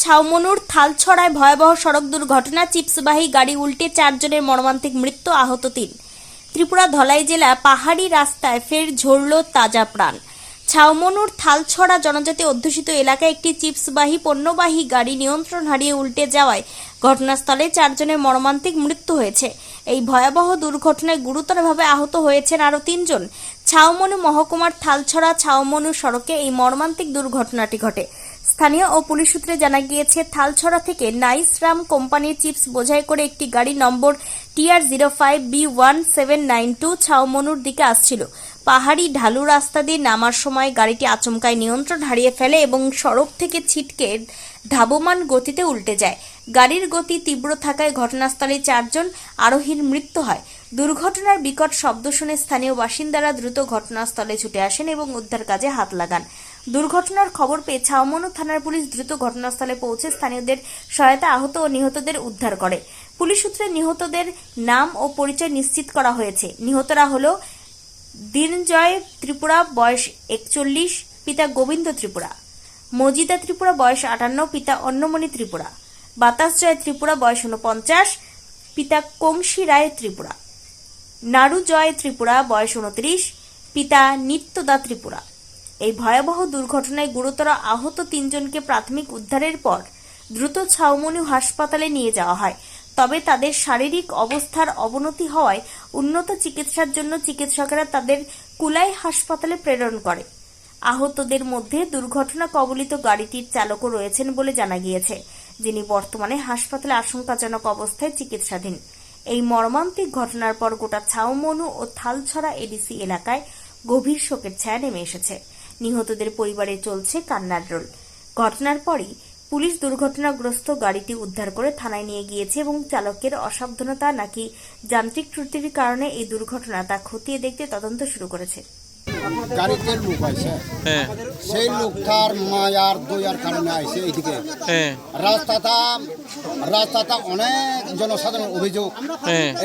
ছাউমনুর থালছড়ায় ভয়াবহ সড়ক দুর্ঘটনা। চিপসবাহী গাড়ি উল্টে 4 জনের মর্মান্তিক মৃত্যু, আহত 3। ত্রিপুরা ধলাই জেলা পাহাড়ি রাস্তায় ফের ঝরল তাজা প্রাণ। ছাউমনুর থালছড়া জনজাতি অধ্যুষিত এলাকায় একটি চিপসবাহী পণ্যবাহী গাড়ি নিয়ন্ত্রণ হারিয়ে উল্টে যাওয়ায় ঘটনাস্থলে 4 জনের মর্মান্তিক মৃত্যু হয়েছে। এই ভয়াবহ দুর্ঘটনায় গুরুতরভাবে আহত হয়েছেন আরও 3 জন। ছাউমনু মহকুমার থালছড়া ছাউমনু সড়কে এই মর্মান্তিক দুর্ঘটনাটি ঘটে। স্থানীয় ও পুলিশ সূত্রে জানা গিয়েছে, থালছড়া থেকে নাইসরাম কোম্পানির চিপস বোঝাই করে একটি গাড়ি নম্বর TR05B1792 ছাউমনুর দিকে আসছিল। পাহাড়ি ঢালু রাস্তা দিয়ে নামার সময় গাড়িটি আচমকায় নিয়ন্ত্রণ হারিয়ে ফেলে এবং সড়ক থেকে ছিটকে ধাবমান গতিতে উল্টে যায়। গাড়ির গতি তীব্র থাকায় ঘটনাস্থলে 4 জন আরোহীর মৃত্যু হয়। দুর্ঘটনার বিকট শব্দ শুনে স্থানীয় বাসিন্দারা দ্রুত ঘটনাস্থলে ছুটে আসেন এবং উদ্ধার কাজে হাত লাগান। দুর্ঘটনার খবর পেয়ে ছাউমনু থানার পুলিশ দ্রুত ঘটনাস্থলে পৌঁছে স্থানীয়দের সহায়তা আহত ও নিহতদের উদ্ধার করে। পুলিশ সূত্রে নিহতদের নাম ও পরিচয় নিশ্চিত করা হয়েছে। নিহতরা হলো দিনজয় ত্রিপুরা, বয়স 41, পিতা গোবিন্দ ত্রিপুরা; মজিদা ত্রিপুরা, বয়স 58, পিতা অন্নমণি ত্রিপুরা; বাতাস জয় ত্রিপুরা, বয়স 49, পিতা কংসী রায় ত্রিপুরা; নাড়ু জয় ত্রিপুরা, বয়স 29, পিতা নিত্যদা ত্রিপুরা। এই ভয়াবহ দুর্ঘটনায় গুরুতর আহত 3 জনকে প্রাথমিক উদ্ধারের পর দ্রুত ছাউমনু হাসপাতালে নিয়ে যাওয়া হয়। তবে তাদের শারীরিক অবস্থার অবনতি হওয়ায় উন্নত চিকিৎসার জন্য চিকিৎসকেরা তাদের কুলাই হাসপাতালে প্রেরণ করে। আহতদের মধ্যে দুর্ঘটনা কবলিত গাড়িটির চালকও রয়েছেন বলে জানা গিয়েছে, যিনি বর্তমানে হাসপাতালে আশঙ্কাজনক অবস্থায় চিকিৎসাধীন। এই মর্মান্তিক ঘটনার পর গোটা ছাউমনু ও থালছড়া এডিসি এলাকায় গভীর শোকের ছায়া নেমে এসেছে। নিহতদের পরিবারে চলছে কান্নার রোল। ঘটনার পরই পুলিশ দুর্ঘটনাগ্রস্ত গাড়িটি উদ্ধার করে থানায় নিয়ে গিয়েছে এবং চালকের অসাবধানতা নাকি যান্ত্রিক ত্রুটির কারণে এই দুর্ঘটনা তা খতিয়ে দেখতে তদন্ত শুরু করেছে। গাড়িতে লোক আছে, সেই লোকটার মায়ার দয়ার কারণে আইছে এইদিকে। রাস্তাটা অনেক জনসাধারণ অভিযোগ,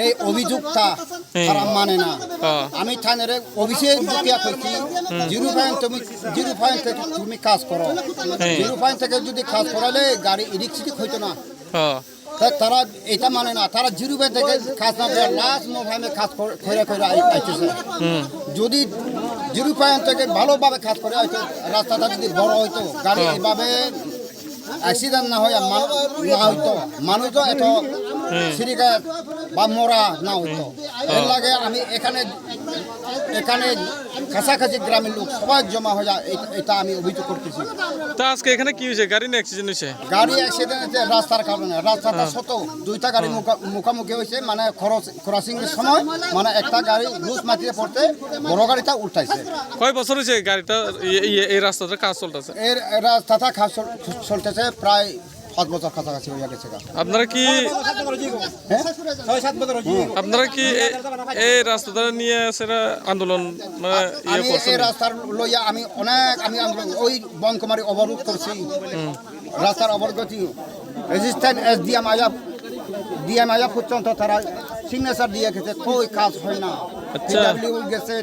এই অভিযোগটা তারা মানে না। আমি থানার অফিসে ঢুকিয়া কইছি, 0 থেকে তুমি কাজ করো, 0 থেকে যদি কাজ করালে গাড়ি ইলেকট্রিক হইতো না। তারা এটা মানে না, তারা 0 থেকে কাজ না করে লাস্ট মোবাইলে কাজ করে আইতেছে। যদি 0 থেকে ভালোভাবে কাজ করে হয়তো রাস্তাটা যদি বড় হইতো, গাড়ি এইভাবে অ্যাক্সিডেন্ট না হইয়া না হইতো, মানুষও এত সিরিকা বা মরা না হইতো। এর লাগে আমি এখানে কাছাকাছি গ্রামের লোক সবাই জমা হয়ে যায়, এটা আমি অভিযোগ করতেছি। তা আজকে এখানে কি হয়েছে? গাড়ি না অ্যাক্সিডেন্ট হয়েছে? গাড়ি অ্যাক্সিডেন্ট হয়েছে রাস্তার কারণে। রাস্তাটা ছোট, 2টা গাড়ি মুখামুখি হয়েছে, মানে ক্রসিং এর সময় মানে একটা গাড়ি লুজ মাটিতে পড়তে বড় গাড়িটা উল্টাইছে। কয় বছর হয়েছে গাড়িটা এই রাস্তাটা কাজ চলতেছে? এর রাস্তাটা কাজ চলতেছে প্রায় 5 বছর কাছাকাছি হয়ে গেছে। আপনারা কি এই রাস্তাটা নিয়ে সেটা আন্দোলন এই রাস্তার লইয়া আমি আন্দোলন ওই বনকুমারী অবরোধ করছি, রাস্তার অবরোধী রেজিস্ট্যান্ট ডিএম আয়া পর্যন্ত তারা সিগনেচার দিয়ে গেছে, কই কাজ হয় না। গেছে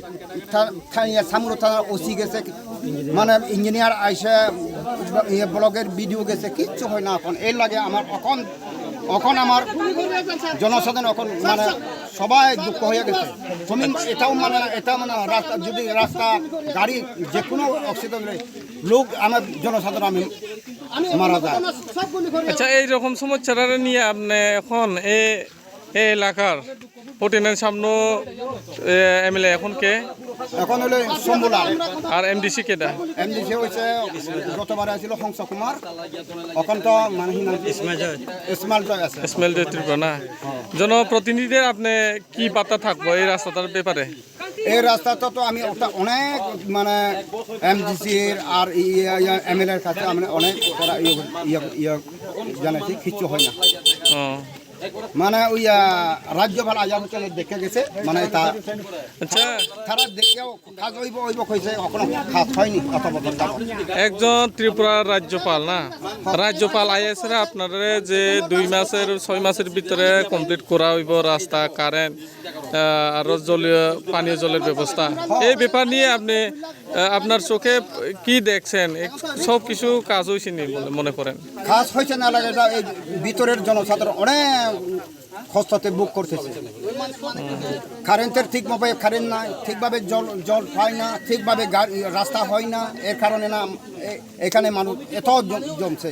সামুর থানার ওসি গেছে, মানে ইঞ্জিনিয়ার আইসে ব্লকের বিডিও গেছে, কিচ্ছু হয় না এখন। এর লাগে আমার এখন আমার জনসাধারণ এখন মানে সবাই দুঃখ হয়ে গেছে। এটাও মানে রাস্তা যদি রাস্তা গাড়ি যে কোনো অক্সিজেন লোক আমার জনসাধারণ আমি মারা যায়। আচ্ছা, এইরকম সমস্যাটা নিয়ে আপনি এখন এই এলাকার হোটেলের সামনে এমএলএ এখন কে? এখন হলো শম্ভুলাল। আর এমডিসি কেটা? এমডিসি হয়েছে গতবারে আছিল হংস কুমার, এখন তো মানে ইসমাইল জয় ত্রিপুরা না। জনপ্রতিনিধিদের আপনি কি বার্তা থাকবো এই রাস্তাটার ব্যাপারে? এই রাস্তাটা তো আমি অনেক মানে এমডিসির আর এমএলএর কাছে আমি অনেক জানাইছি, কিচ্ছু হয় না। মানে ওই রাজ্যপাল আজাদ হোসেন দেখে গেছে মানে আচ্ছা তারা দেখেও কাজ ওইব কইছে এখনো কাজ হয়নি কত বছর যাবত। একজন ত্রিপুরার রাজ্যপাল না রাজ্যপাল আইএসরা আপনারা যে 2 মাসের 6 মাসের ভিতরে কমপ্লিট করা হইব রাস্তা কারেন্ট আর জলীয় পানীয় জলের ব্যবস্থা এই ব্যাপার নিয়ে আপনি আপনার চোখে কি দেখছেন সব কিছু কাজ হয়েছে নি বলে মনে করেন? কাজ হয়েছে না লাগে এটা এই ভিতরের জনসাধারণ অনেক কষ্টতে বুক করতেছে। কারেন্টের ঠিকভাবে কারেন্ট নাই, ঠিকভাবে জল পায় না, ঠিকভাবে রাস্তা হয় না, এর কারণে না এখানে মানুষ এত জমছে।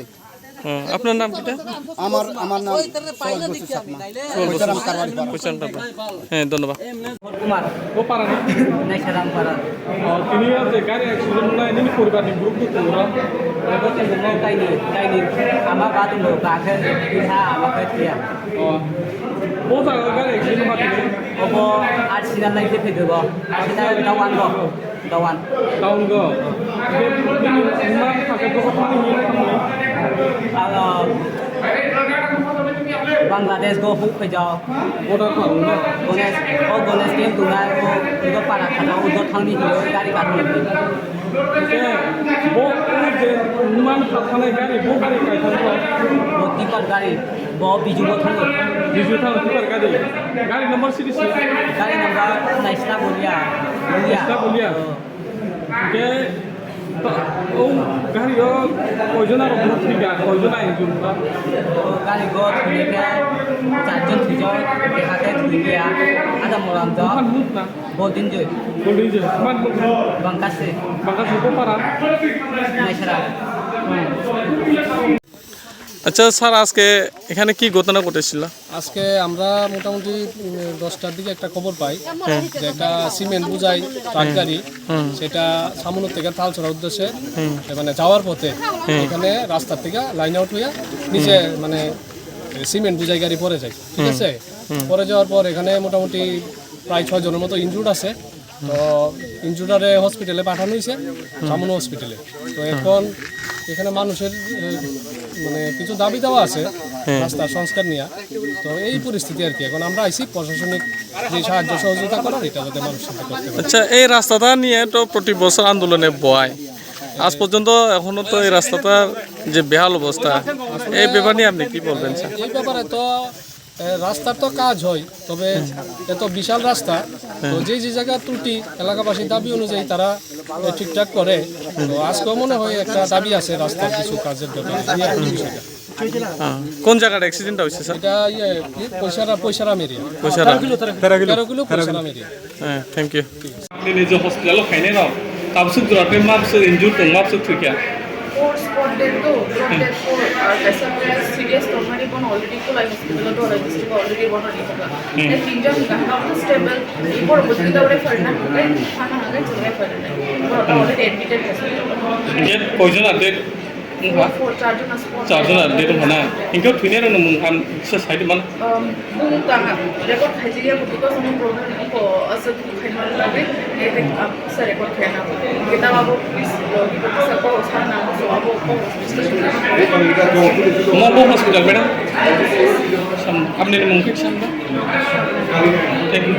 আপনার নাম কিটা? আমার নাম সরোজ বসু সাকমা, কৈচারাম কারবারি পাড়া। হ্যাঁ ধন্যবাদ। কুমার ও পারা না নাইসারাম পাড়া তিনি যে গাড়ি অ্যাক্সিডেন্ট নাই তিনি পরিবার নি গ্রুপ তো ওরা কাইনি আমার বাদ লো গাখে পিঠা আমাকে দিয়া ও জায়গা গাড়ি অ্যাক্সিডেন্ট হয়েছে অব আর সিনাল লাইতে ফেদব আর সিনা দাওয়ান দাওয়ান টাউন গো ইমান থাকে তো পানি নিয়ে আর বাংলাদেশ গো হুক ফে যাও ওটা পারুন না গণেশ কে তুনা ও ইগো পাড়া খাজা উদর থাংনি হিও গাড়ি কাটনি বো যে ইমান থানে গাড়ি বো গাড়ি কাইথান তো ও টিকট গাড়ি ব বিজু গো থাঙ্গো বিজু থান টিকার গাড়ি নাম্বার সিরিজ গাড়ি নাম্বার নাইসলা বলিয়া বলিয়া কে ও গাড়িও কয়জনের ভর্তিকা কয়জন আইনজুন গাড়ি গো থুনিকে চারজন থুইজয় দেখাতে থুইয়া আদা মোরাম জ মান মুখ না বদিন জয় বলি যে মান মুখ বাংকাসে বাংলা সুতো পারা নাইসরা আচ্ছা স্যার আজকে এখানে কি ঘটনা ঘটেছিল? আজকে আমরা মোটামুটি 10টার দিকে একটা খবর পাই যে একটা সিমেন্ট বোঝাই ট্রাক গাড়ি সেটা সামনের থেকে তালছড়ার উদ্দেশ্যে মানে যাওয়ার পথে এখানে রাস্তার থেকে লাইন আউট হইয়া নিচে মানে সিমেন্ট বোঝাই গাড়ি পড়ে যায়, ঠিক আছে। পরে যাওয়ার পর এখানে মোটামুটি প্রায় 6 জনের মতো ইনজুর্ড আছে। তো ইনজুর্ডারে হসপিটালে পাঠানো হয়েছে, সামনো হসপিটালে। তো এখন এখানে মানুষের মানে কিছু দাবি দেওয়া আছে রাস্তার সংস্কার নিয়ে। তো এই পরিস্থিতি আর কি, এখন আমরা আইসি প্রশাসনিক যে সাহায্য সহযোগিতা করার এটা যাতে মানুষ সাথে করতে পারে। আচ্ছা এই রাস্তাটা নিয়ে তো প্রতি বছর আন্দোলনে বয় আজ পর্যন্ত এখনো তো এই রাস্তাটার যে বেহাল অবস্থা এই ব্যাপার নিয়ে আপনি কি বলবেন স্যার? এই ব্যাপারে তো রাস্তার তো কাজ হয়, তবে এত বিশাল রাস্তা তো যে জায়গা ত্রুটি এলাকাবাসীর দাবি অনুযায়ী তারা ঠিকঠাক করে। তো আজকেও মনে হয় একটা দাবি আছে রাস্তার কিছু কাজের ব্যাপারে। কোন জায়গার অ্যাক্সিডেন্টটা হয়েছে স্যার? এটা পয়সারাম এরিয়া, কৈশারা 13 কিলো পয়সারাম এরিয়া। হ্যাঁ থ্যাংক ইউ। আপনি নিজে হসপিটালে খাইনে নাও তাবসুক জরাতে মাপসে ইনজুর তো মাপসে থুকিয়া four spot dead though, drop dead for passengers serious normally one already to like hospital to register already one already होगा ये तीन जन का हाउ स्टेबल एक और बुझ के दौड़े फरना है खाना आगे चले फरना और ऑलरेडी एडमिटेड है ये कयজন আর ডেট फोर चार जन আর ডেট হনা ইনকে থুইনে রং মুখান সে সাইড মান बुंग तांगा रेकॉर्ड खाइजिया बिकॉज़ हम प्रोग्राम को असर खाइमा लगे ये देख आप सर रेकॉर्ड खाना kita babu bisa ko sana so abu ko mau hospital madam আপনি মুখিক সামনে থ্যাংক ইউ।